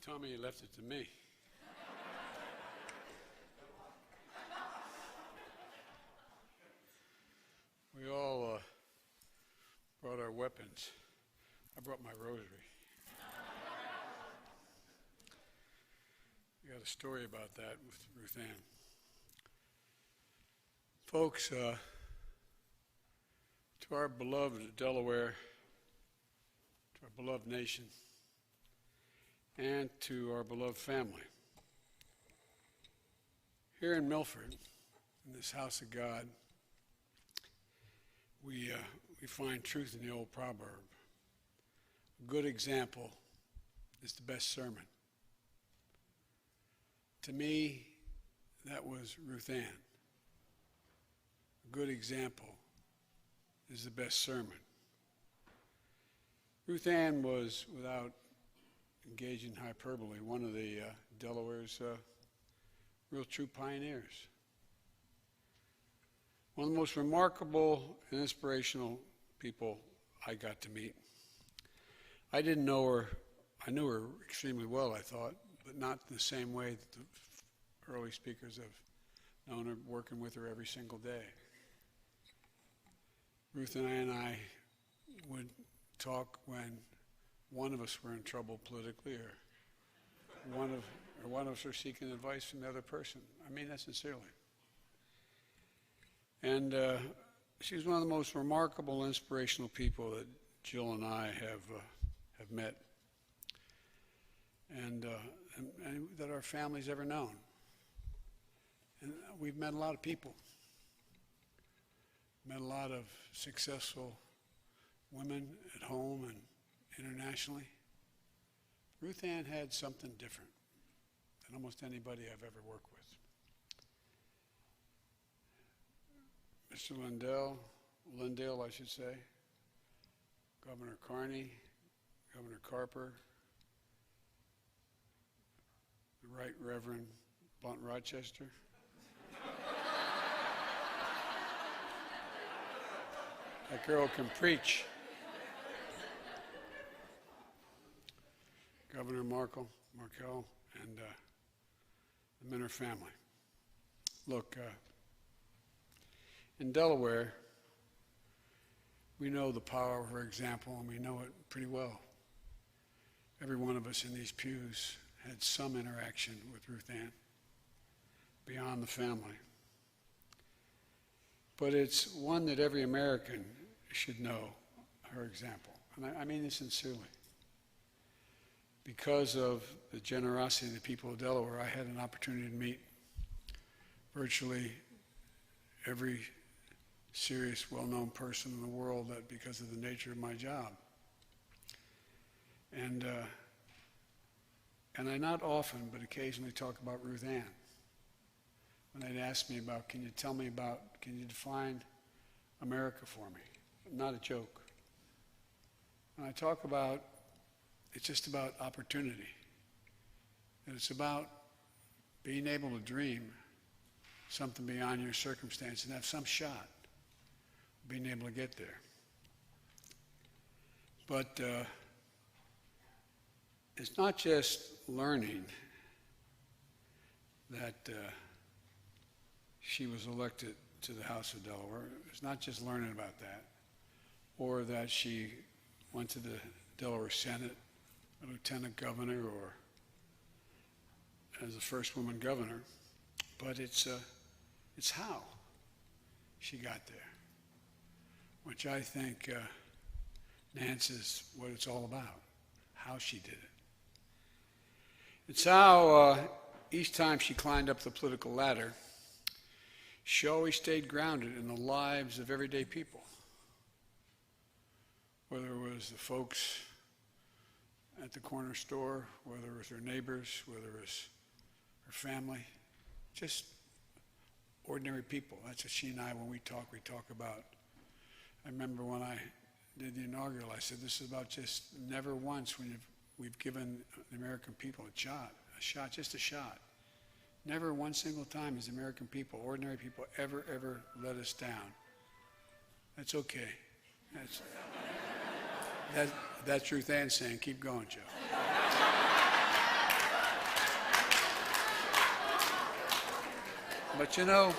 Tell me you left it to me. We all brought our weapons. I brought my rosary. I got a story about that with Ruth Ann. Folks, to our beloved Delaware, to our beloved nation, and to our beloved family, here in Milford, in this house of God, we find truth in the old proverb. A good example is the best sermon. To me, that was Ruth Ann. A good example is the best sermon. Ruth Ann was, without engaging hyperbole, one of the Delaware's real true pioneers. One of the most remarkable and inspirational people I got to meet. I didn't know her, I knew her extremely well, I thought, but not in the same way that the early speakers have known her, working with her every single day. Ruth and I would talk when one of us were in trouble politically, or one of us were seeking advice from the other person. I mean that sincerely. And she was one of the most remarkable, inspirational people that Jill and I have met, and that our family's ever known. And we've met a lot of people, met a lot of successful women at home and internationally. Ruth Ann had something different than almost anybody I've ever worked with. Mr. Lindale, I should say, Governor Carney, Governor Carper, the Right Reverend Blunt Rochester, that girl can preach. Governor Markell, and the Minner family. Look, in Delaware, we know the power of her example, and we know it pretty well. Every one of us in these pews had some interaction with Ruth Ann, beyond the family. But it's one that every American should know, her example. And I mean this sincerely. Because of the generosity of the people of Delaware, I had an opportunity to meet virtually every serious, well-known person in the world, that because of the nature of my job. And I not often, but occasionally talk about Ruth Ann. When they'd ask me about, can you define America for me? Not a joke. And I talk about, it's just about opportunity. And it's about being able to dream something beyond your circumstance and have some shot of being able to get there. But it's not just learning that she was elected to the House of Delaware. It's not just learning about that, or that she went to the Delaware Senate, a lieutenant governor, or as the first woman governor, but it's how she got there, which I think, Nance, is what it's all about, how she did it. It's how each time she climbed up the political ladder, she always stayed grounded in the lives of everyday people, whether it was the folks at the corner store, whether it was her neighbors, whether it was her family, just ordinary people. That's what she and I, when we talk about. I remember when I did the inaugural, I said, this is about just never once when we've given the American people a shot, just a shot. Never one single time has the American people, ordinary people, ever let us down. That's okay. That's Ruth Ann saying, keep going, Joe. But you know,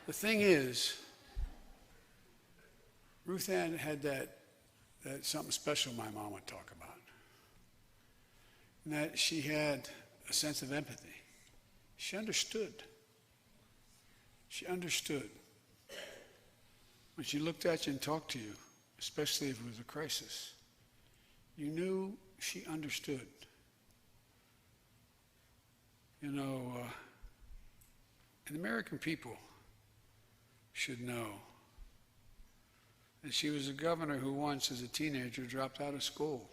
the thing is, Ruth Ann had that something special my mom would talk about. And that she had a sense of empathy. She understood. She understood. When she looked at you and talked to you, especially if it was a crisis, you knew she understood. You know, and the American people should know that she was a governor who once, as a teenager, dropped out of school.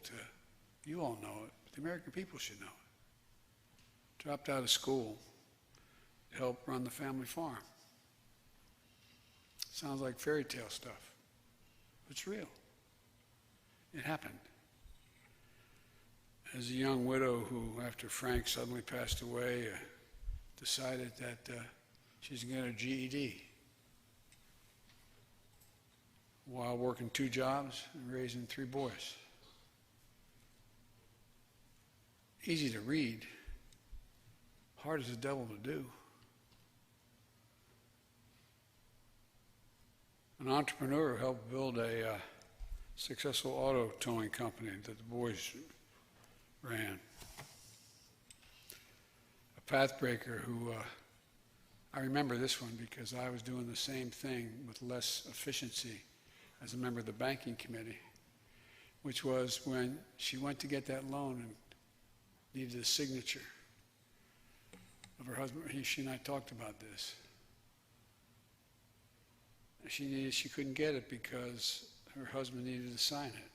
You all know it, but the American people should know it. Dropped out of school to help run the family farm. Sounds like fairy tale stuff. It's real. It happened. As a young widow who, after Frank suddenly passed away, decided that she's going to get her GED while working 2 jobs and raising 3 boys. Easy to read, hard as the devil to do. An entrepreneur who helped build a successful auto towing company that the boys ran. A pathbreaker who, I remember this one because I was doing the same thing with less efficiency as a member of the banking committee, which was when she went to get that loan and needed a signature of her husband. She and I talked about this. She couldn't get it because her husband needed to sign it.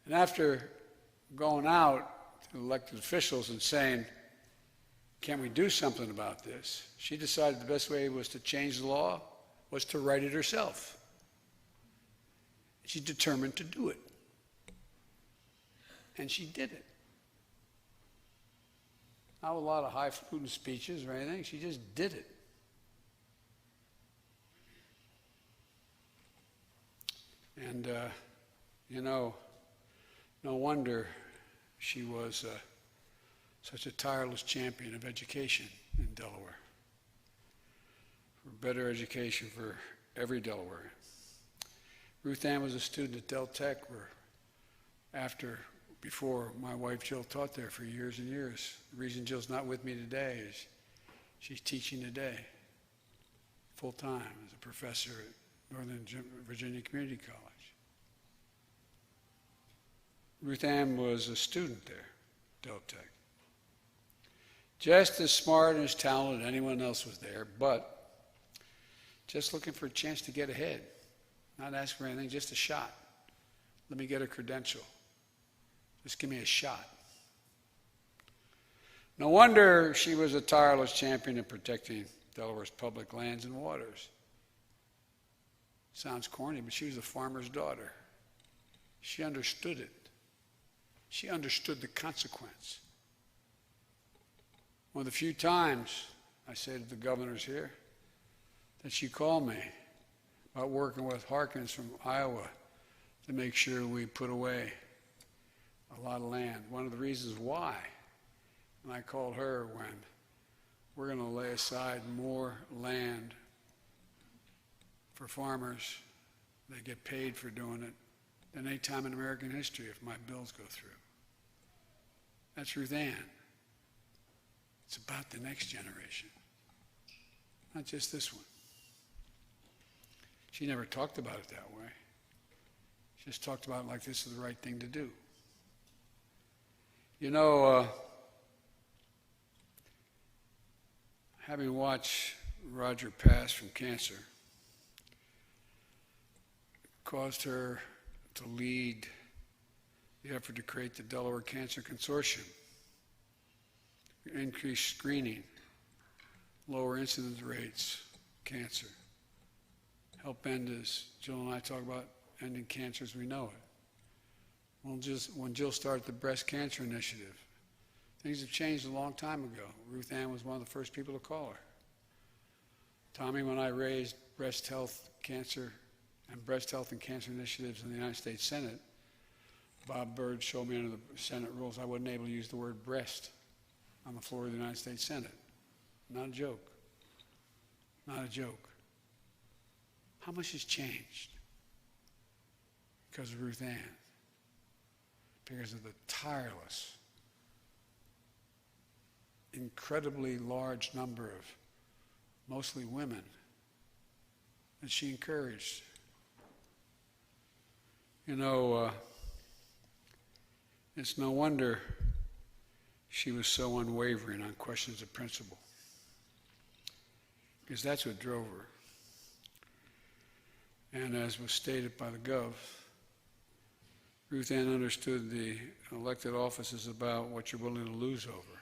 And after going out to elected officials and saying, can we do something about this? She decided the best way was to change the law was to write it herself. She determined to do it. And she did it. Not a lot of highfalutin speeches or anything. She just did it. And, you know, no wonder she was such a tireless champion of education in Delaware. For better education for every Delawarean. Ruth Ann was a student at Del Tech before my wife Jill taught there for years and years. The reason Jill's not with me today is she's teaching today, full-time as a professor at Northern Virginia Community College. Ruth Ann was a student there, Del Tech. Just as smart and as talented as anyone else was there, but just looking for a chance to get ahead. Not asking for anything, just a shot. Let me get a credential. Just give me a shot. No wonder she was a tireless champion in protecting Delaware's public lands and waters. Sounds corny, but she was a farmer's daughter. She understood it. She understood the consequence. One of the few times, I say to the governors here, that she called me about working with Harkins from Iowa to make sure we put away a lot of land. One of the reasons why, and I called her when we're going to lay aside more land for farmers, they get paid for doing it, than any time in American history if my bills go through. That's Ruth Ann. It's about the next generation, not just this one. She never talked about it that way. She just talked about it like this is the right thing to do. You know, having watched Roger pass from cancer caused her to lead the effort to create the Delaware Cancer Consortium, increase screening, lower incidence rates, cancer, help end, as Jill and I talk about, ending cancer as we know it. When Jill started the breast cancer initiative, things have changed a long time ago. Ruth Ann was one of the first people to call her. Tommy, when I raised breast health and cancer initiatives in the United States Senate, Bob Byrd showed me under the Senate rules I wasn't able to use the word breast on the floor of the United States Senate. Not a joke. Not a joke. How much has changed because of Ruth Ann? Because of the tireless, incredibly large number of mostly women that she encouraged. You know, it's no wonder she was so unwavering on questions of principle, because that's what drove her. And as was stated by the Gov, Ruth Ann understood the elected office is about what you're willing to lose over,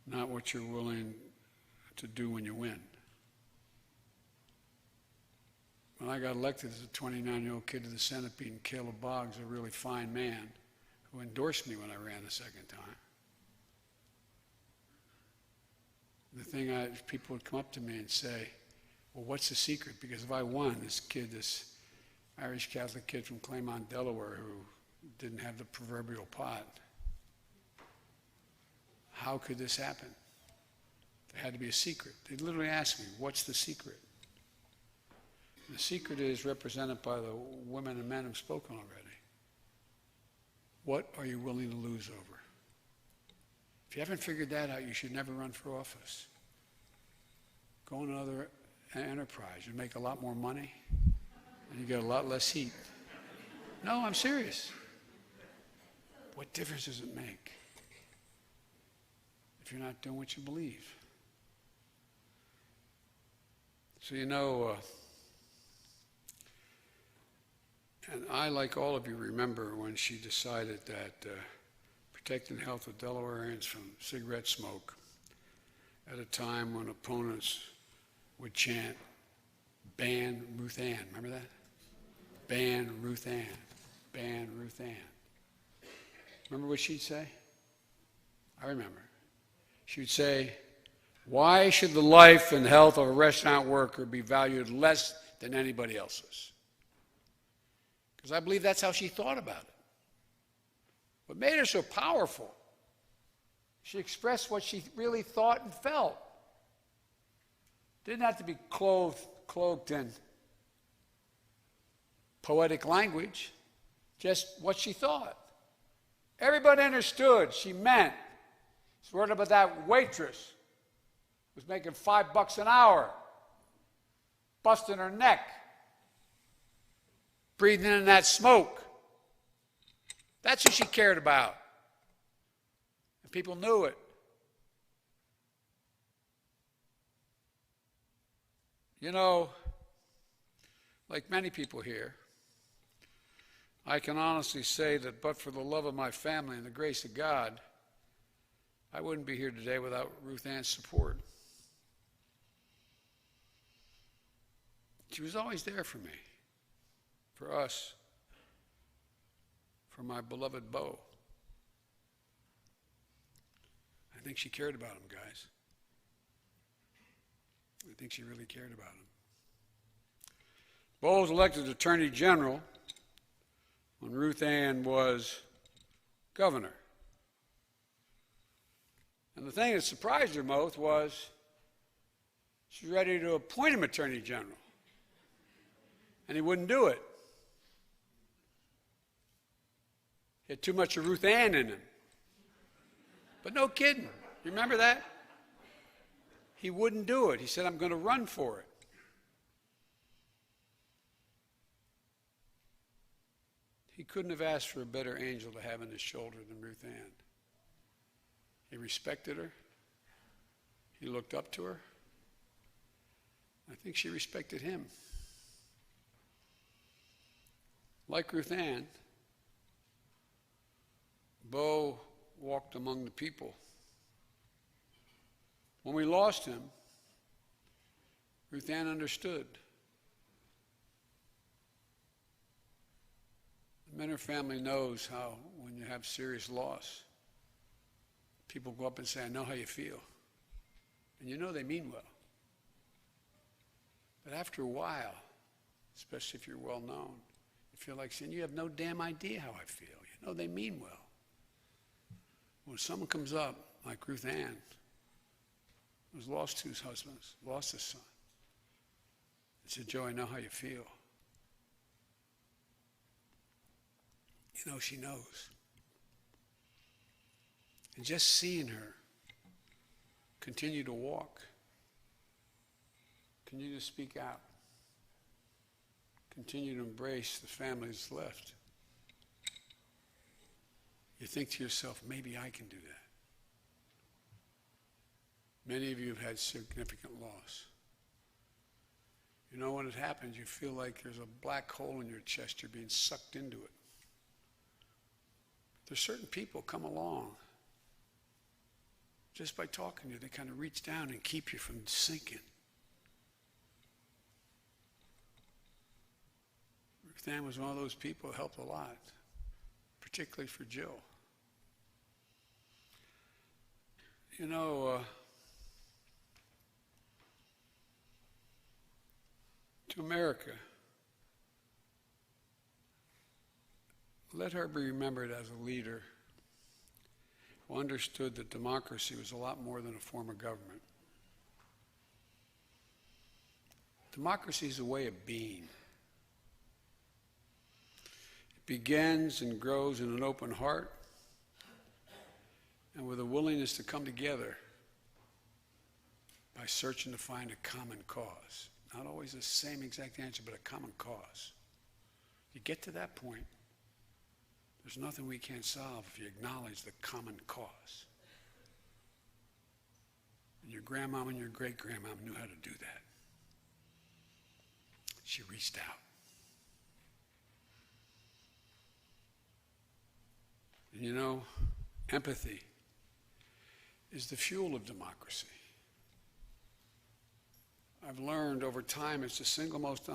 not what you're willing to do when you win. When I got elected as a 29-year-old kid to the Senate, beating Caleb Boggs, a really fine man, who endorsed me when I ran the second time. The thing people would come up to me and say, well, what's the secret? Because if I won, this Irish Catholic kid from Claymont, Delaware, who didn't have the proverbial pot, how could this happen? There had to be a secret. They literally asked me, what's the secret? The secret is represented by the women and men who've spoken already. What are you willing to lose over? If you haven't figured that out, you should never run for office. Go in another enterprise. You make a lot more money, and you get a lot less heat. No, I'm serious. What difference does it make if you're not doing what you believe? So you know, and I, like all of you, remember when she decided that protecting the health of Delawareans from cigarette smoke at a time when opponents would chant, ban Ruth Ann. Remember that? Ban Ruth Ann. Ban Ruth Ann. Remember what she'd say? I remember. She would say, why should the life and health of a restaurant worker be valued less than anybody else's? Because I believe that's how she thought about it. What made her so powerful, she expressed what she really thought and felt. Didn't have to be cloaked in poetic language, just what she thought. Everybody understood she meant. She's worried about that waitress who was making $5 an hour, busting her neck, breathing in that smoke. That's who she cared about. And people knew it. You know, like many people here, I can honestly say that but for the love of my family and the grace of God, I wouldn't be here today without Ruth Ann's support. She was always there for me, for us, for my beloved Bo. I think she cared about him, guys. I think she really cared about him. Bo was elected Attorney General when Ruth Ann was governor. And the thing that surprised her most was she was ready to appoint him Attorney General. And he wouldn't do it. He had too much of Ruth Ann in him. But no kidding. You remember that? He wouldn't do it. He said, I'm going to run for it. He couldn't have asked for a better angel to have on his shoulder than Ruth Ann. He respected her. He looked up to her. I think she respected him. Like Ruth Ann, Bo walked among the people. When we lost him, Ruth Ann understood. The Minner family knows how, when you have serious loss, people go up and say, I know how you feel. And you know they mean well. But after a while, especially if you're well known, you feel like saying, you have no damn idea how I feel. You know they mean well. When someone comes up like Ruth Ann, was lost two husbands, lost his son. He said, Joe, I know how you feel. You know, she knows. And just seeing her continue to walk, continue to speak out, continue to embrace the family that's left, you think to yourself, maybe I can do that. Many of you have had significant loss. You know, when it happens, you feel like there's a black hole in your chest. You're being sucked into it. There's certain people come along. Just by talking to you, they kind of reach down and keep you from sinking. Ruth Ann was one of those people who helped a lot, particularly for Jill. You know, to America, let her be remembered as a leader who understood that democracy was a lot more than a form of government. Democracy is a way of being. It begins and grows in an open heart and with a willingness to come together by searching to find a common cause. Not always the same exact answer, but a common cause. You get to that point, there's nothing we can't solve if you acknowledge the common cause. And your grandmama and your great-grandmama knew how to do that. She reached out. And you know, empathy is the fuel of democracy. I've learned over time it's the single most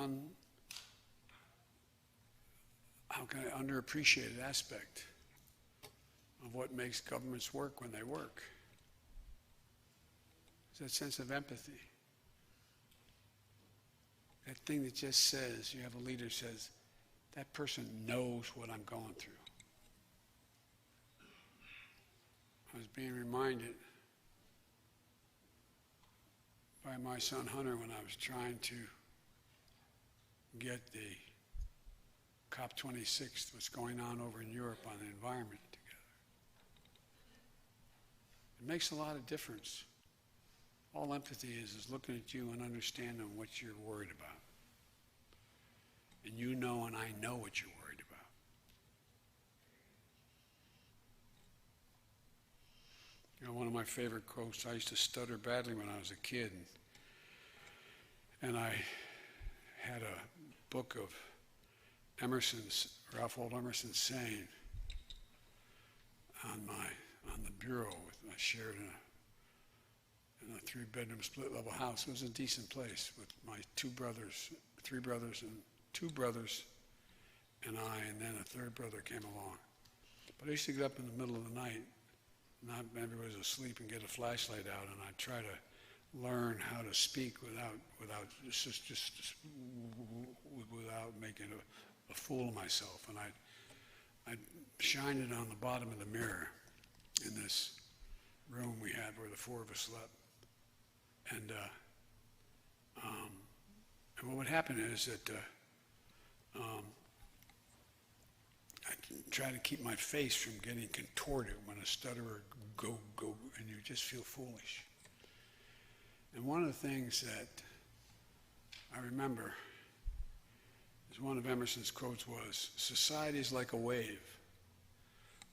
underappreciated aspect of what makes governments work when they work. It's that sense of empathy. That thing that just says, you have a leader who says, that person knows what I'm going through. I was being reminded by my son Hunter when I was trying to get the COP26, what's going on over in Europe on the environment together. It makes a lot of difference. All empathy is looking at you and understanding what you're worried about. And you know and I know what you're worried about. You know, one of my favorite quotes, I used to stutter badly when I was a kid. And I had a book of Ralph Waldo Emerson's saying on the bureau. I shared in a 3-bedroom split-level house. It was a decent place with my 3 brothers, and 2 brothers and I, and then a 3rd brother came along. But I used to get up in the middle of the night, not everybody's asleep, and get a flashlight out, and I'd try to learn how to speak without making a fool of myself. And I'd shine it on the bottom of the mirror in this room we had where the 4 of us slept. And what would happen is that I'd try to keep my face from getting contorted when a stutterer go, and you just feel foolish. And one of the things that I remember is one of Emerson's quotes was, society is like a wave.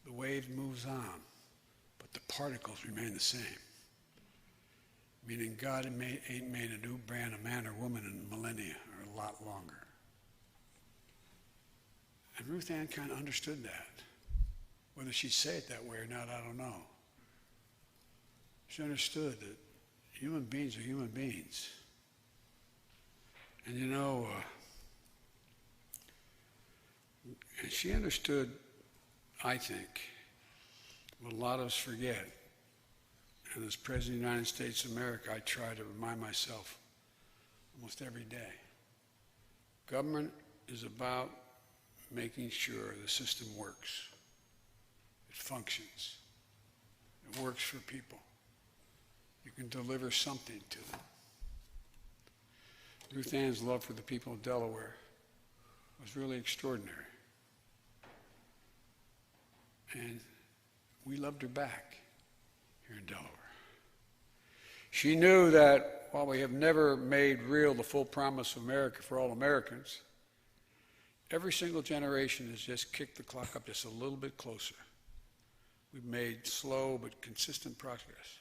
The wave moves on, but the particles remain the same. Meaning God ain't made a new brand of man or woman in millennia or a lot longer. And Ruth Ann kind of understood that. Whether she'd say it that way or not, I don't know. She understood that human beings are human beings. And you know, and she understood, I think, what a lot of us forget. And as President of the United States of America, I try to remind myself almost every day. Government is about making sure the system works. It functions. It works for people. You can deliver something to them. Ruth Ann's love for the people of Delaware was really extraordinary. And we loved her back here in Delaware. She knew that while we have never made real the full promise of America for all Americans, every single generation has just kicked the clock up just a little bit closer. We've made slow but consistent progress.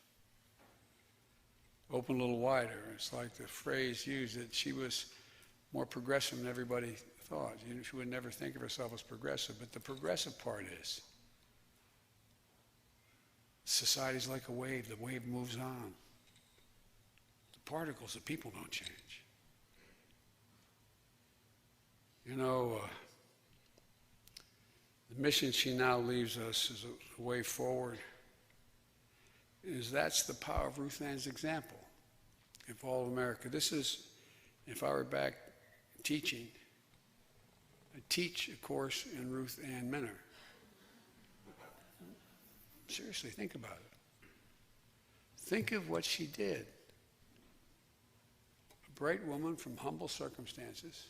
Open a little wider. It's like the phrase used that she was more progressive than everybody thought. She would never think of herself as progressive, but the progressive part is society's like a wave. The wave moves on. The particles, the people don't change. You know, the mission she now leaves us as a way forward is that's the power of Ruth Ann's example. If all of America, this is, if I were back teaching, I'd teach a course in Ruth Ann Minner. Seriously, think about it. Think of what she did. A bright woman from humble circumstances,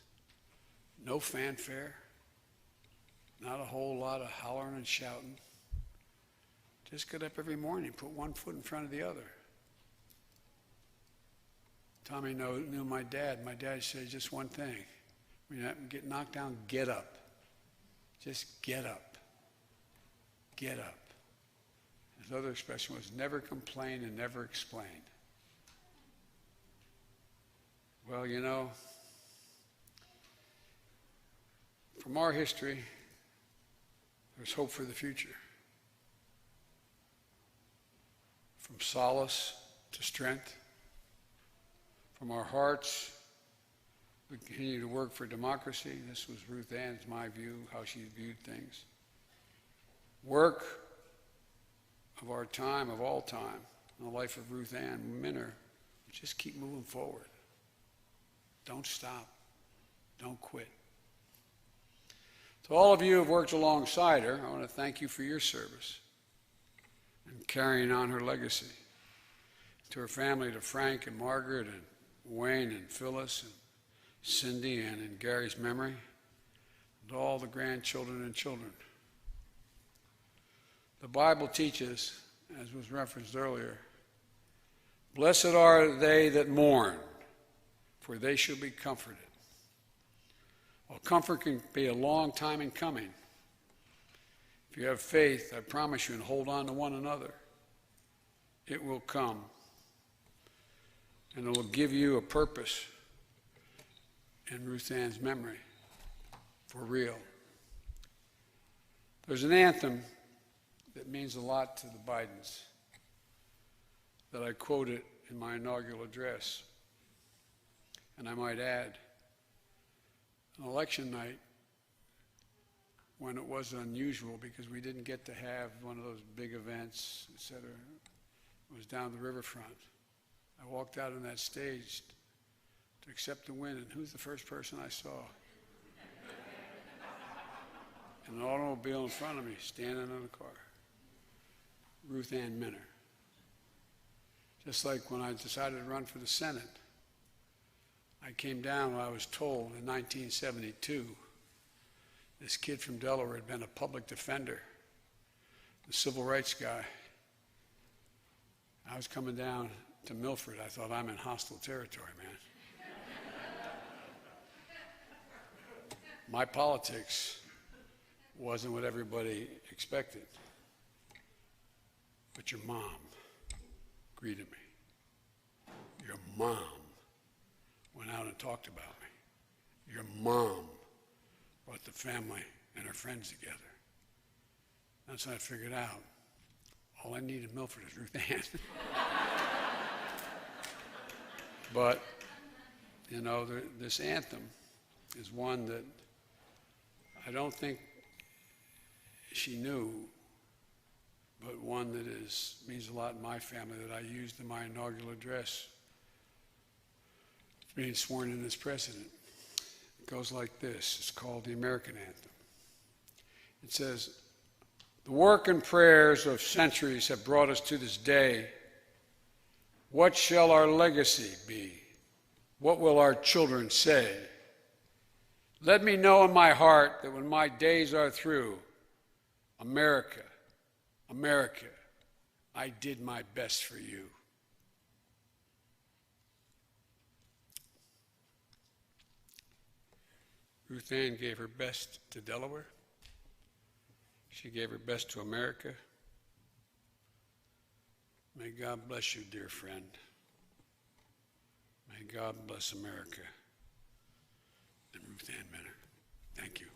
no fanfare, not a whole lot of hollering and shouting. Just get up every morning, put one foot in front of the other. Tommy knew my dad. My dad said just one thing. When you get knocked down, get up. Just get up. Get up. His other expression was never complain and never explain. Well, you know, from our history, there's hope for the future. From solace to strength. From our hearts, we continue to work for democracy. This was Ruth Ann's, my view, how she viewed things. Work of our time, of all time, in the life of Ruth Ann Minner, just keep moving forward. Don't stop. Don't quit. To all of you who have worked alongside her, I want to thank you for your service and carrying on her legacy. To her family, to Frank and Margaret and Wayne and Phyllis and Cindy and in Gary's memory, and all the grandchildren and children. The Bible teaches, as was referenced earlier, blessed are they that mourn, for they shall be comforted. While comfort can be a long time in coming, if you have faith, I promise you, and hold on to one another, it will come. And it will give you a purpose in Ruth Ann's memory, for real. There's an anthem that means a lot to the Bidens that I quoted in my inaugural address. And I might add, on election night, when it was unusual because we didn't get to have one of those big events, et cetera, it was down the riverfront. I walked out on that stage to accept the win, and who's the first person I saw? An automobile in front of me, standing in a car. Ruth Ann Minner. Just like when I decided to run for the Senate, I came down when I was told in 1972, this kid from Delaware had been a public defender, a civil rights guy. I was coming down to Milford. I thought, I'm in hostile territory, man. My politics wasn't what everybody expected. But your mom greeted me. Your mom went out and talked about me. Your mom brought the family and her friends together. That's when I figured out, all I need in Milford is Ruth Ann. But, you know, this anthem is one that I don't think she knew, but one that means a lot in my family that I used in my inaugural address, being sworn in as president. It goes like this. It's called the American Anthem. It says, The work and prayers of centuries have brought us to this day. What shall our legacy be? What will our children say? Let me know in my heart that when my days are through, America, America, I did my best for you. Ruth Ann gave her best to Delaware. She gave her best to America. May God bless you, dear friend. May God bless America and Ruth Ann Minner. Thank you.